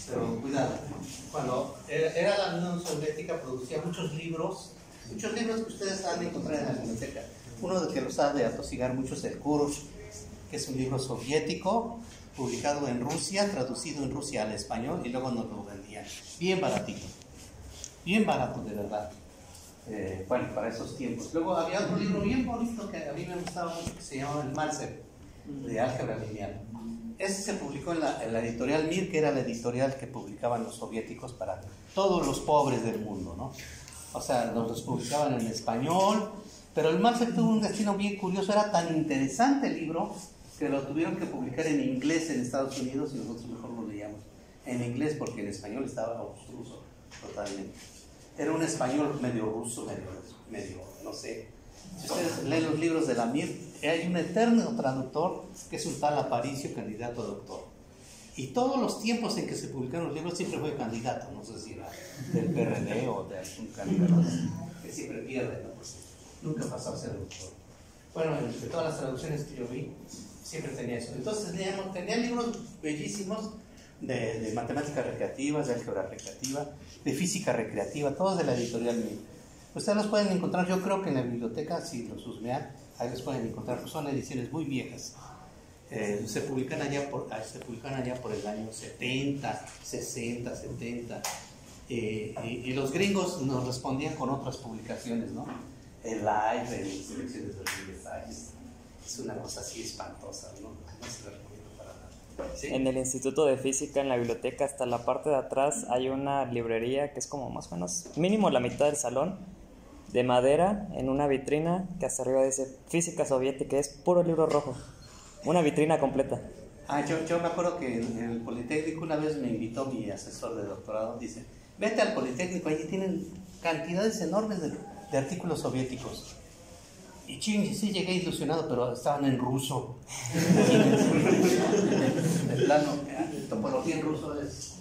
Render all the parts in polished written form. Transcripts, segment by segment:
pero cuidado. Cuando era la Unión Soviética, producía muchos libros que ustedes han de encontrar en la biblioteca. Uno de que los ha de atosigar mucho es el Kurosh, que es un libro soviético publicado en Rusia, traducido en Rusia al español, y luego nos lo vendían bien baratito, bien barato de verdad. Bueno, para esos tiempos. Luego había otro libro bien bonito que a mí me gustaba mucho, que se llamaba El Malcev, de álgebra lineal. Ese se publicó en la editorial Mir, que era la editorial que publicaban los soviéticos para todos los pobres del mundo, ¿no? O sea, los publicaban en español, pero el Malcev tuvo un destino bien curioso. Era tan interesante el libro que lo tuvieron que publicar en inglés en Estados Unidos, y nosotros mejor lo leíamos en inglés porque en español estaba obstruso totalmente. Era un español medio ruso, medio no sé. Si ustedes leen los libros de la Mir, hay un eterno traductor que es un tal Aparicio, candidato a doctor. Y todos los tiempos en que se publicaron los libros siempre fue candidato, no sé si era del PRD o de algún candidato que siempre pierde, ¿no? Pues nunca pasó a ser doctor. Bueno, de todas las traducciones que yo vi, siempre tenía eso. Entonces tenía libros bellísimos de matemáticas recreativas, de álgebra recreativa, de física recreativa, todos de la editorial Mir. Ustedes los pueden encontrar, yo creo que en la biblioteca, si los husmean, ahí los pueden encontrar, pues son ediciones muy viejas. Se publican allá por el año 70, 60, 70. Y los gringos nos respondían con otras publicaciones, ¿no? El Live, en selecciones de Rodríguez Salles. Es una cosa así espantosa, ¿no? No se lo recomiendo para nada. ¿Sí? En el Instituto de Física, en la biblioteca, hasta la parte de atrás, hay una librería que es como más o menos, mínimo la mitad del salón, de madera, en una vitrina que hasta arriba dice Física Soviética, es puro libro rojo. Una vitrina completa. Yo me acuerdo que en el Politécnico una vez me invitó mi asesor de doctorado, dice, vete al Politécnico, allí tienen cantidades enormes de artículos soviéticos. Y sí llegué ilusionado, pero estaban en ruso. De plano, topología en ruso es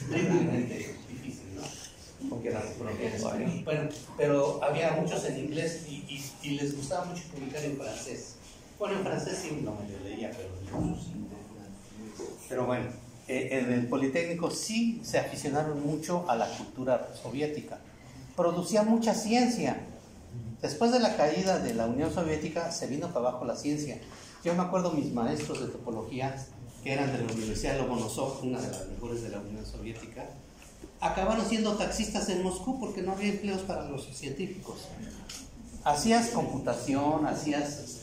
realmente difícil, ¿no? Porque la topología en español. Bueno, pero había muchos en inglés y les gustaba mucho publicar en francés. Bueno, en francés sí no me lo leía, pero en ruso sí. Pero bueno, en el Politécnico sí se aficionaron mucho a la cultura soviética. Producía mucha ciencia. Después de la caída de la Unión Soviética se vino para abajo la ciencia. Yo me acuerdo mis maestros de topología, que eran de la Universidad de Lomonosov, una de las mejores de la Unión Soviética, acabaron siendo taxistas en Moscú porque no había empleos para los científicos. Hacías computación, hacías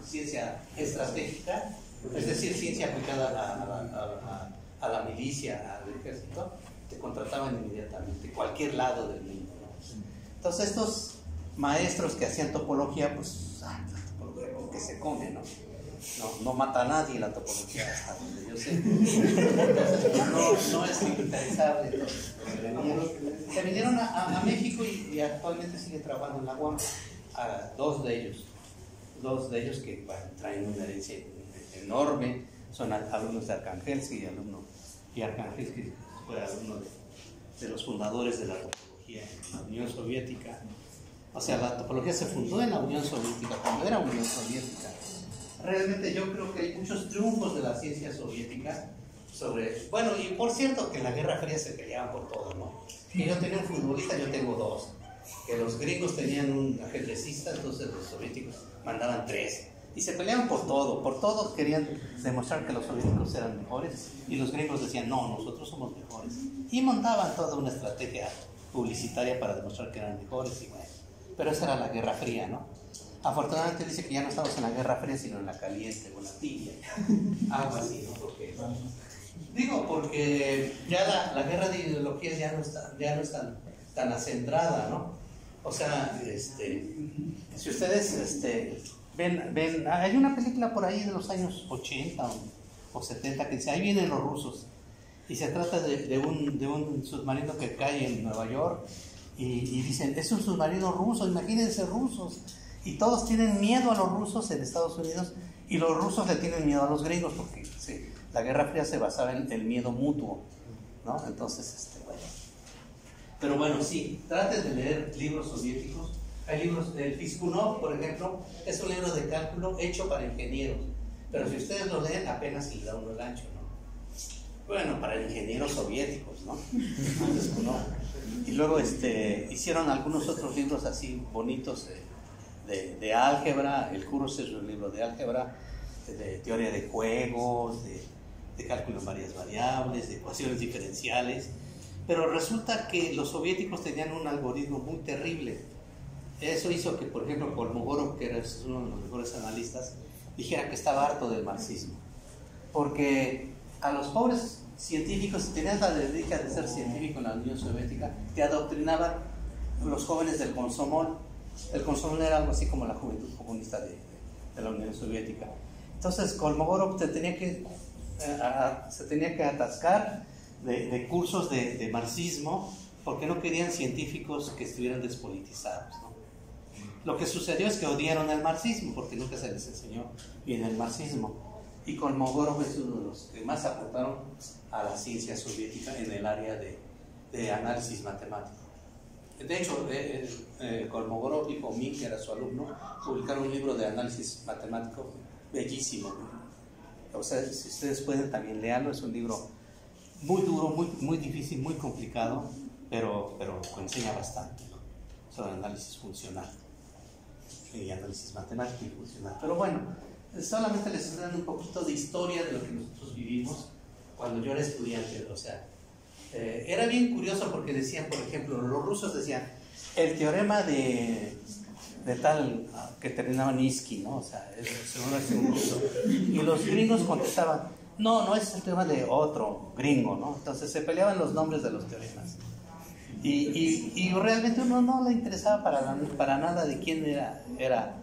ciencia estratégica, es decir, ciencia aplicada a la milicia, al ejército, te contrataban inmediatamente, cualquier lado del mundo, ¿no? Entonces estos maestros que hacían topología, pues, la topología como que se come, ¿no? No mata a nadie la topología, hasta donde yo sé. Entonces, no es interesable. Se vinieron a México y actualmente siguen trabajando en la UAM. Dos de ellos que bueno, traen una herencia enorme, son alumnos de Arcangelsky y Arcangelsky fue alumno de los fundadores de la topología en la Unión Soviética. O sea, la topología se fundó en la Unión Soviética, cuando era Unión Soviética. Realmente yo creo que hay muchos triunfos de la ciencia soviética sobre... Bueno, y por cierto que en la Guerra Fría se peleaban por todo, ¿no? Y yo tenía un futbolista, yo tengo dos. Que los gringos tenían un ajedrecista, entonces los soviéticos mandaban 3. Y se peleaban por todo querían demostrar que los soviéticos eran mejores. Y los gringos decían, no, nosotros somos mejores. Y montaban toda una estrategia publicitaria para demostrar que eran mejores y bueno. Pero esa era la Guerra Fría, ¿no? Afortunadamente dice que ya no estamos en la Guerra Fría, sino en la caliente o en la tibia. Algo así, ¿no? Porque ya la guerra de ideologías ya no es tan acendrada, ¿no? O sea, si ustedes ven, hay una película por ahí de los años 80 o 70 que dice, ahí vienen los rusos. Y se trata de un submarino que cae en Nueva York. Y dicen, es un submarino ruso, imagínense rusos. Y todos tienen miedo a los rusos en Estados Unidos y los rusos le tienen miedo a los gringos porque sí, la Guerra Fría se basaba en el miedo mutuo, ¿no? Entonces, bueno. Pero bueno, sí, traten de leer libros soviéticos. Hay libros del Fiskunov, por ejemplo, es un libro de cálculo hecho para ingenieros. Pero si ustedes lo leen, apenas se le da uno el ancho, ¿no? Bueno, para ingenieros soviéticos, ¿no? Entonces, no. Y luego hicieron algunos otros libros así bonitos de álgebra. El curso es un libro de álgebra, de teoría de juegos, de cálculo en varias variables, de ecuaciones diferenciales. Pero resulta que los soviéticos tenían un algoritmo muy terrible. Eso hizo que, por ejemplo, Kolmogorov, que era uno de los mejores analistas, dijera que estaba harto del marxismo. Porque a los pobres científicos, si tenías la dedica de ser científico en la Unión Soviética, te adoctrinaban los jóvenes del Komsomol. El Komsomol era algo así como la juventud comunista de la Unión Soviética. Entonces Kolmogorov se tenía que atascar de cursos de marxismo, porque no querían científicos que estuvieran despolitizados, ¿no? Lo que sucedió es que odiaron el marxismo, porque nunca se les enseñó bien el marxismo. Y Kolmogorov es uno de los que más aportaron a la ciencia soviética en el área de análisis matemático. De hecho, Kolmogorov y Fomin, que era su alumno, publicaron un libro de análisis matemático bellísimo. O sea, si ustedes pueden también leerlo, es un libro muy duro, muy difícil, muy complicado, pero enseña bastante, ¿no? Sobre análisis funcional y análisis matemático y funcional. Pero bueno, solamente les estoy dando un poquito de historia de lo que nosotros vivimos cuando yo era estudiante. O sea, era bien curioso porque decían, por ejemplo, los rusos decían el teorema de tal que terminaba Niski, ¿no? O sea, según es un ruso. Y los gringos contestaban, no es el tema de otro gringo, ¿no? Entonces se peleaban los nombres de los teoremas. Y realmente uno no le interesaba para nada de quién era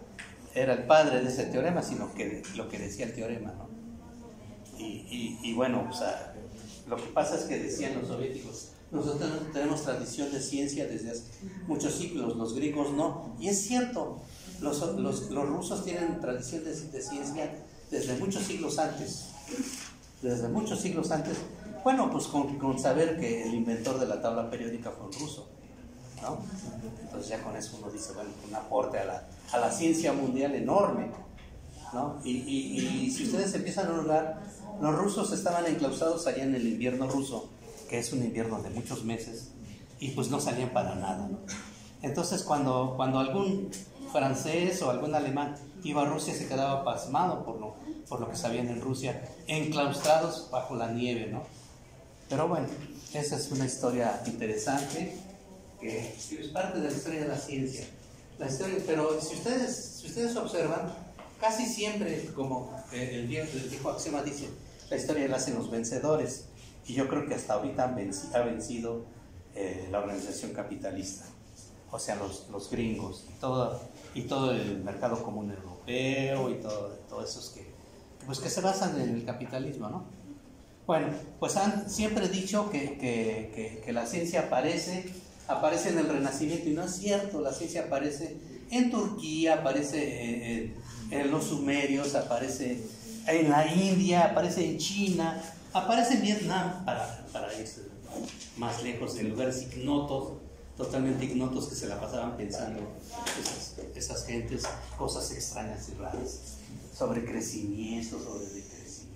el padre de ese teorema, sino que lo que decía el teorema, ¿no? Y bueno, o sea, lo que pasa es que decían los soviéticos, nosotros tenemos tradición de ciencia desde hace muchos siglos, los gringos no. Y es cierto, los rusos tienen tradición de ciencia desde muchos siglos antes. Desde muchos siglos antes. Bueno, pues con saber que el inventor de la tabla periódica fue un ruso, ¿no? Entonces ya con eso uno dice, bueno, un aporte a la ciencia mundial enorme, ¿no? Y si ustedes empiezan a notar, los rusos estaban enclaustrados allá en el invierno ruso, que es un invierno de muchos meses, y pues no salían para nada, ¿no? Entonces cuando algún francés o algún alemán iba a Rusia, se quedaba pasmado por lo que sabían en Rusia, enclaustrados bajo la nieve, ¿no? Pero bueno, esa es una historia interesante que es parte de la historia de la ciencia. Pero si ustedes observan, casi siempre, como el viejo axioma dice, la historia la hacen los vencedores. Y yo creo que hasta ahorita ha vencido la organización capitalista, o sea, los gringos y todo el mercado común europeo y todos esos que se basan en el capitalismo, ¿no? Bueno, pues han siempre dicho que la ciencia aparece en el Renacimiento, y no es cierto. La ciencia aparece en Turquía, aparece en los sumerios, aparece en la India, aparece en China, aparece en Vietnam, para irse más lejos, en lugares ignotos, totalmente ignotos, que se la pasaban pensando esas gentes cosas extrañas y raras sobre crecimiento, sobre decrecimiento,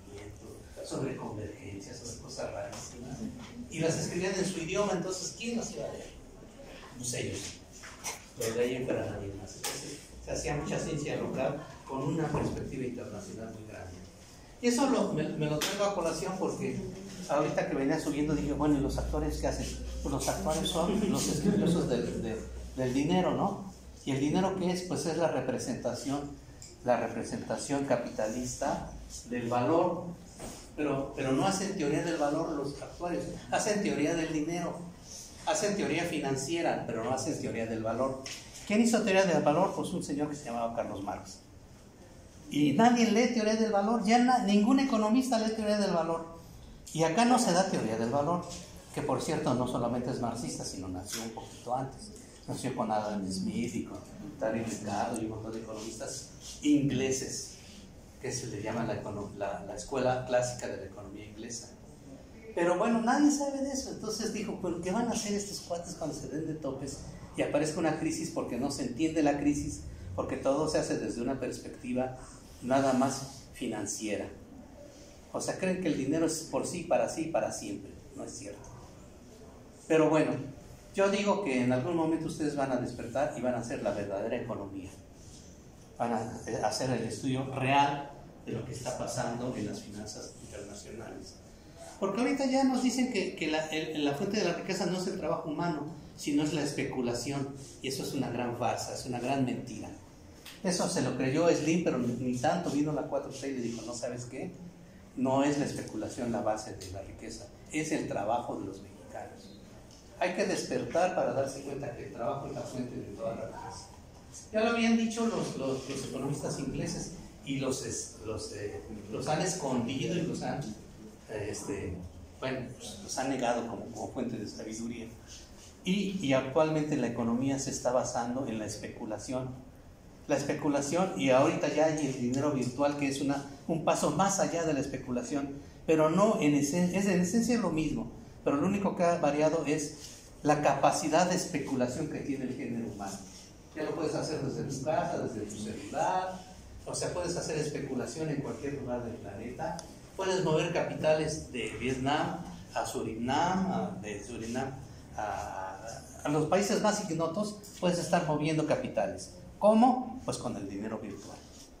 sobre convergencia, sobre cosas rarísimas, y las escribían en su idioma. Entonces, ¿quién las iba a leer? Pues ellos, los de ahí en para nadie más. Entonces, se hacía mucha ciencia local con una perspectiva internacional muy grande. Y eso me lo traigo a colación porque ahorita que venía subiendo dije, bueno, ¿y los actores qué hacen? Pues los actores son los estudiosos del dinero, ¿no? ¿Y el dinero qué es? Pues es la representación capitalista del valor. Pero no hacen teoría del valor los actuarios, hacen teoría del dinero, hacen teoría financiera, pero no hacen teoría del valor. ¿Quién hizo teoría del valor? Pues un señor que se llamaba Carlos Marx. Y nadie lee teoría del valor, ningún economista lee teoría del valor. Y acá no se da teoría del valor, que por cierto no solamente es marxista, sino nació un poquito antes. Nació con Adam Smith y con David Ricardo y un montón de economistas ingleses, que se le llama la escuela clásica de la economía inglesa. Pero bueno, nadie sabe de eso. Entonces dijo, ¿pero qué van a hacer estos cuates cuando se den de topes y aparezca una crisis? Porque no se entiende la crisis, porque todo se hace desde una perspectiva nada más financiera. O sea, creen que el dinero es por sí, para siempre. No es cierto. Pero bueno, yo digo que en algún momento ustedes van a despertar y van a hacer la verdadera economía. Van a hacer el estudio real de lo que está pasando en las finanzas internacionales. Porque ahorita ya nos dicen que la fuente de la riqueza no es el trabajo humano, sino es la especulación. Y eso es una gran farsa, es una gran mentira. Eso se lo creyó Slim, pero ni tanto. Vino la 4T y le dijo, ¿no sabes qué? No es la especulación la base de la riqueza, es el trabajo de los mexicanos. Hay que despertar para darse cuenta que el trabajo es la fuente de toda la riqueza. Ya lo habían dicho los economistas ingleses y los han escondido y los han los han negado como fuente de sabiduría. Y actualmente la economía se está basando en la especulación. La especulación, y ahorita ya hay el dinero virtual, que es un paso más allá de la especulación, pero no en esencia lo mismo, pero lo único que ha variado es la capacidad de especulación que tiene el género humano. Ya lo puedes hacer desde tu casa, desde tu celular, o sea, puedes hacer especulación en cualquier lugar del planeta. Puedes mover capitales de Vietnam a Surinam, de Surinam a los países más ignotos, puedes estar moviendo capitales. ¿Cómo? Pues con el dinero virtual.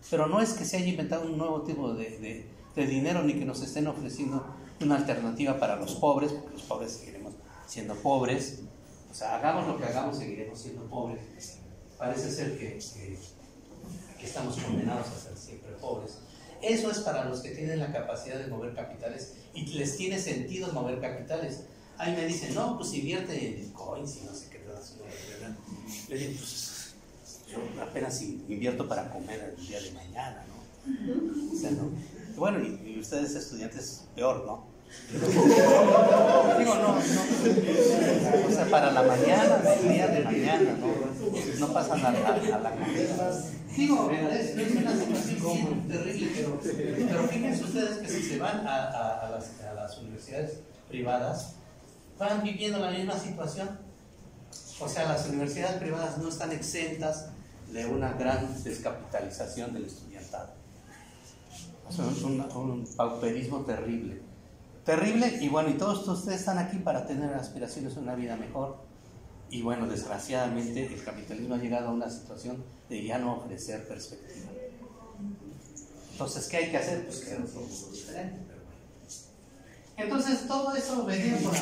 Pero no es que se haya inventado un nuevo tipo de dinero, ni que nos estén ofreciendo una alternativa para los pobres, porque los pobres seguiremos siendo pobres. O sea, hagamos lo que hagamos, seguiremos siendo pobres. Parece ser que estamos condenados a ser siempre pobres. Eso es para los que tienen la capacidad de mover capitales y les tiene sentido mover capitales. Ahí me dicen, no, pues invierte en coins y no sé qué. Le digo, pues yo apenas invierto para comer el día de mañana, ¿no? O sea, no. Bueno, y ustedes estudiantes, peor, ¿no? Digo, no. O sea, para la mañana, el día de mañana, no pasan a la comida. Digo, es una situación terrible, pero fíjense ustedes que si se van a las universidades privadas, van viviendo la misma situación. O sea, las universidades privadas no están exentas de una gran descapitalización del estudiantado. O sea, es un pauperismo terrible. Terrible, y bueno, y todos ustedes están aquí para tener aspiraciones a una vida mejor. Y bueno, desgraciadamente el capitalismo ha llegado a una situación de ya no ofrecer perspectiva. Entonces, ¿qué hay que hacer? Pues crear un futuro diferente. Entonces, todo eso venía por...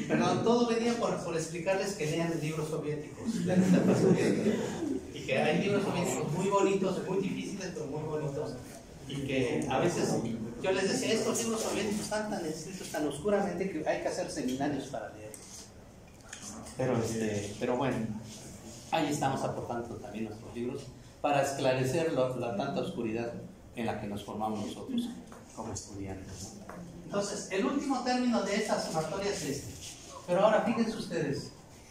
Perdón, todo venía por explicarles que lean libros soviéticos, la etapa soviética. Y que hay libros soviéticos muy bonitos, muy difíciles, pero muy bonitos. Y que a veces yo les decía, estos libros soviéticos están tan escritos tan oscuramente que hay que hacer seminarios para leerlos. Pero bueno, ahí estamos aportando también nuestros libros para esclarecer la tanta oscuridad en la que nos formamos nosotros como estudiantes. Entonces, el último término de esta sumatoria es este. Pero ahora fíjense ustedes,